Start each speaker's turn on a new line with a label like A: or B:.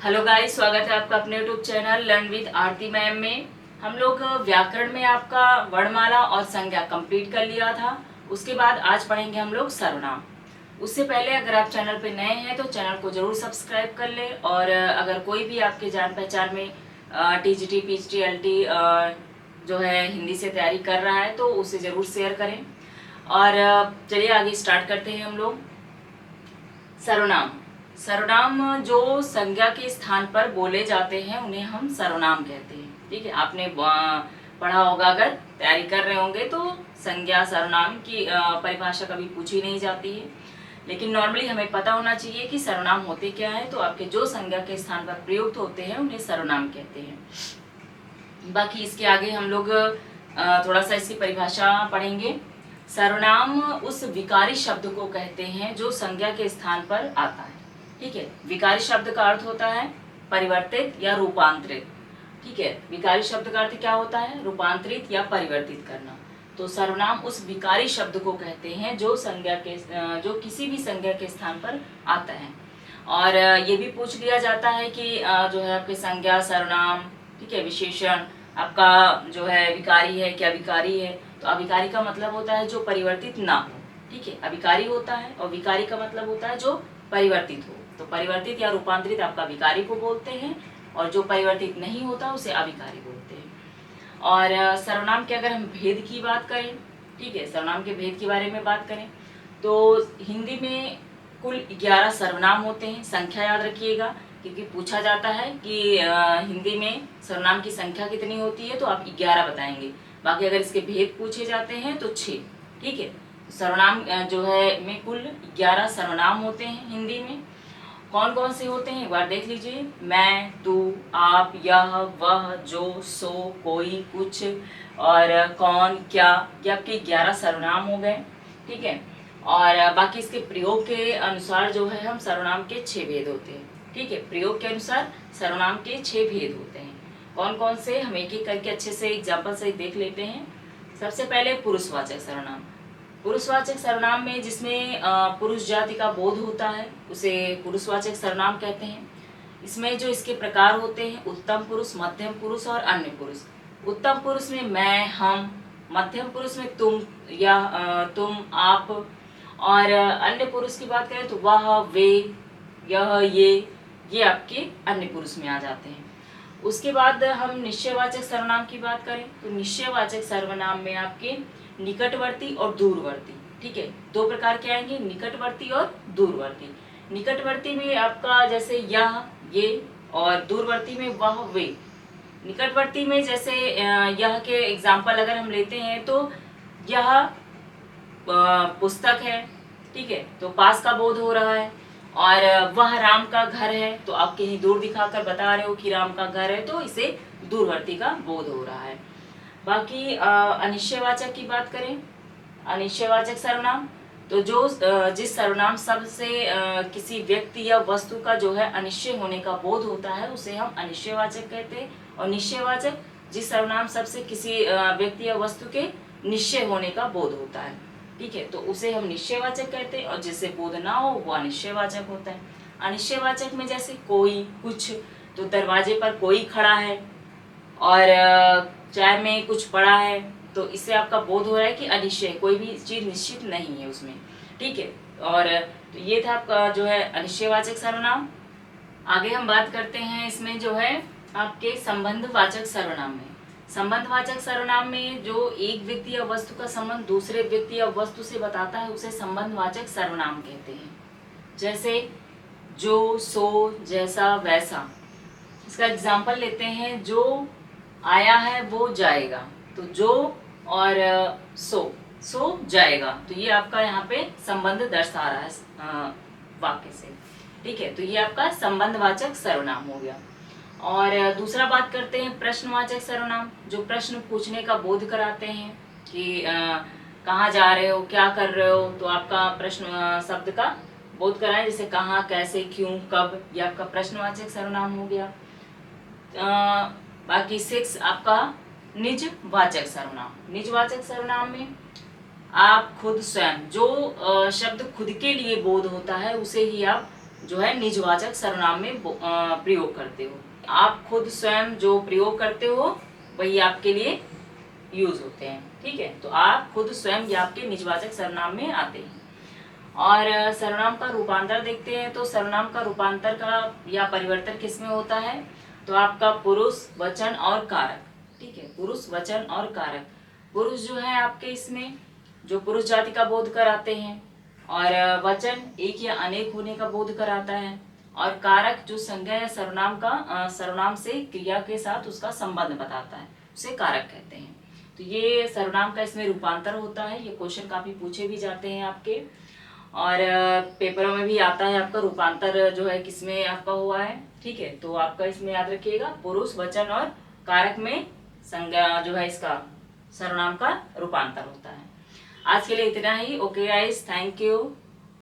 A: Hello guys, स्वागत है आपका अपने YouTube channel learn with Aarti ma'am में। हम लोग व्याकरण में आपका वर्णमाला और संज्ञा कंप्लीट कर लिया था। उसके बाद आज पढ़ेंगे हम लोग सर्वनाम। उससे पहले अगर आप चैनल पे नए हैं तो चैनल को जरूर सब्सक्राइब कर लें, और अगर कोई भी आपके जान पहचान में टीजीटी पीजीटी एलटी जो है हिंदी से तैयारी कर रहा है तो उसे ज़रूर शेयर करें। और चलिए आगे स्टार्ट करते हैं हम लोग। सर्वनाम। सर्वनाम जो संज्ञा के स्थान पर बोले जाते हैं उन्हें हम सर्वनाम कहते हैं। ठीक है, आपने पढ़ा होगा, अगर तैयारी कर रहे होंगे तो संज्ञा सर्वनाम की परिभाषा कभी पूछी नहीं जाती है, लेकिन नॉर्मली हमें पता होना चाहिए कि सर्वनाम होते क्या है। तो आपके जो संज्ञा के स्थान पर प्रयुक्त होते हैं उन्हें सर्वनाम कहते हैं। बाकी इसके आगे हम लोग थोड़ा सा इसकी परिभाषा पढ़ेंगे। सर्वनाम उस विकारी शब्द को कहते हैं जो संज्ञा के स्थान पर आता है। ठीक है, विकारी शब्द का अर्थ होता है परिवर्तित या रूपांतरित। ठीक है, विकारी शब्द का अर्थ क्या होता है? रूपांतरित या परिवर्तित करना। तो सर्वनाम उस विकारी शब्द को कहते हैं जो जो किसी भी संज्ञा के स्थान पर आता है। और ये भी पूछ लिया जाता है कि जो है आपके संज्ञा सर्वनाम, ठीक है, विशेषण आपका जो है विकारी है क्या विकारी है? तो अविकारी का मतलब होता है जो परिवर्तित ना हो। ठीक है, अविकारी होता है, और विकारी का मतलब होता है जो परिवर्तित हो। तो परिवर्तित या रूपांतरित आपका विकारी को बोलते हैं, और जो परिवर्तित नहीं होता उसे अविकारी बोलते हैं। और सर्वनाम के अगर हम भेद की बात करें, ठीक है, सर्वनाम के भेद के बारे में बात करें तो हिंदी में कुल 11 सर्वनाम होते हैं। संख्या याद रखिएगा, क्योंकि पूछा जाता है कि हिंदी में सर्वनाम की संख्या कितनी होती है, तो आप 11 बताएंगे। बाकी अगर इसके भेद पूछे जाते हैं तो 6। ठीक है, सर्वनाम जो है में कुल 11 सर्वनाम होते हैं हिंदी में। कौन कौन से होते हैं एक बार देख लीजिए। मैं, तू, आप, यह, वह, जो, सो, कोई, कुछ, और कौन, क्या, ये आपके 11 सर्वनाम हो गए। ठीक है, और बाकी इसके प्रयोग के अनुसार जो है हम सर्वनाम के 6 भेद होते हैं। ठीक है, प्रयोग के अनुसार सर्वनाम के 6 भेद होते हैं। कौन कौन से हम एक एक करके अच्छे से एग्जाम्पल से देख लेते हैं। सबसे पहले पुरुषवाचक सर्वनाम। पुरुषवाचक सर्वनाम में जिसमें पुरुष जाति का बोध होता है उसे पुरुषवाचक सर्वनाम कहते हैं। इसमें जो इसके प्रकार होते हैं उत्तम पुरुष, मध्यम पुरुष और अन्य पुरुष। उत्तम पुरुष में मैं, हम, मध्यम पुरुष में तुम या तुम, आप, और अन्य पुरुष की बात करें तो वह, वे, यह, ये आपके अन्य पुरुष में आ जाते हैं। उसके बाद हम निश्चयवाचक सर्वनाम की बात करें तो निश्चयवाचक सर्वनाम में आपके निकटवर्ती और दूरवर्ती, ठीक है, दो प्रकार के आएंगे, निकटवर्ती और दूरवर्ती। निकटवर्ती में आपका जैसे यह, ये, और दूरवर्ती में वह, वे। निकटवर्ती में जैसे यह के एग्जाम्पल अगर हम लेते हैं तो यह पुस्तक है, ठीक है, तो पास का बोध हो रहा है। और वह राम का घर है, तो आप कहीं दूर दिखाकर बता रहे हो कि राम का घर है, तो इसे दूरवर्ती का बोध हो रहा है। बाकी अनिश्चयवाचक की बात करें, अनिश्चयवाचक सर्वनाम तो जो जिस सर्वनाम शब्द से किसी व्यक्ति या वस्तु का जो है अनिश्चय होने का बोध होता है उसे हम अनिश्चयवाचक कहते हैं। और निश्चयवाचक जिस सर्वनाम शब्द से किसी व्यक्ति या वस्तु के निश्चय होने का बोध होता है, ठीक है, तो उसे हम निश्चयवाचक कहते हैं। और जिससे बोध ना हो वो अनिश्चयवाचक होता है। अनिश्चयवाचक में जैसे कोई, कुछ, तो दरवाजे पर कोई खड़ा है और चाय में कुछ पड़ा है, तो इससे आपका बोध हो रहा है कि अनिश्चय, कोई भी चीज निश्चित नहीं है उसमें। ठीक है, और तो ये था आपका जो है अनिश्चयवाचक सर्वनाम। आगे हम बात करते हैं इसमें जो है आपके संबंधवाचक सर्वनाम में। संबंधवाचक सर्वनाम में जो एक व्यक्ति या वस्तु का संबंध दूसरे व्यक्ति या वस्तु से बताता है उसे संबंधवाचक सर्वनाम कहते हैं। जैसे जो, सो, जैसा, वैसा। इसका एग्जाम्पल लेते हैं, जो आया है वो जाएगा, तो जो और सो जाएगा, तो ये आपका यहाँ पे संबंध दर्शा रहा है वाक्य से। ठीक है, तो ये आपका संबंधवाचक सर्वनाम हो गया। और दूसरा बात करते हैं प्रश्नवाचक सर्वनाम, जो प्रश्न पूछने का बोध कराते हैं कि कहाँ जा रहे हो, क्या कर रहे हो, तो आपका प्रश्न शब्द का बोध कराएं, जैसे कहाँ, कैसे, क्यों, कब, ये आपका प्रश्नवाचक सर्वनाम हो गया। बाकी 6 आपका निजवाचक सर्वनाम। निजवाचक सर्वनाम में आप खुद, स्वयं, जो शब्द खुद के लिए बोध होता है उसे ही आप जो है निजवाचक सर्वनाम में प्रयोग करते हो। आप खुद स्वयं जो प्रयोग करते हो वही आपके लिए यूज होते हैं, ठीक है। तो आप खुद स्वयं ये आपके निजवाचक सर्वनाम में आते हैं। और सर्वनाम का रूपांतर देखते हैं। तो सर्वनाम का रूपांतर का या परिवर्तन किसमें होता है? तो आपका पुरुष, वचन और कारक, ठीक है। पुरुष, वचन और कारक। पुरुष जो है आपके इसमें जो पुरुष जाति का बोध कराते हैं, और वचन एक या अनेक होने का बोध कराता है, और कारक जो संज्ञा या सर्वनाम का सर्वनाम से क्रिया के साथ उसका संबंध बताता है, उसे कारक कहते हैं। तो ये सर्वनाम का इसमें रूपांतर होता है। ये क्वेश्चन काफी पूछे भी जाते हैं आपके, और पेपरों में भी आता है आपका रूपांतर जो है किसमें आपका हुआ है, ठीक है। तो आपका इसमें याद रखिएगा पुरुष, वचन और कारक में संज्ञा जो है इसका सर्वनाम का रूपांतर होता है। आज के लिए इतना ही। Okay guys, thank you.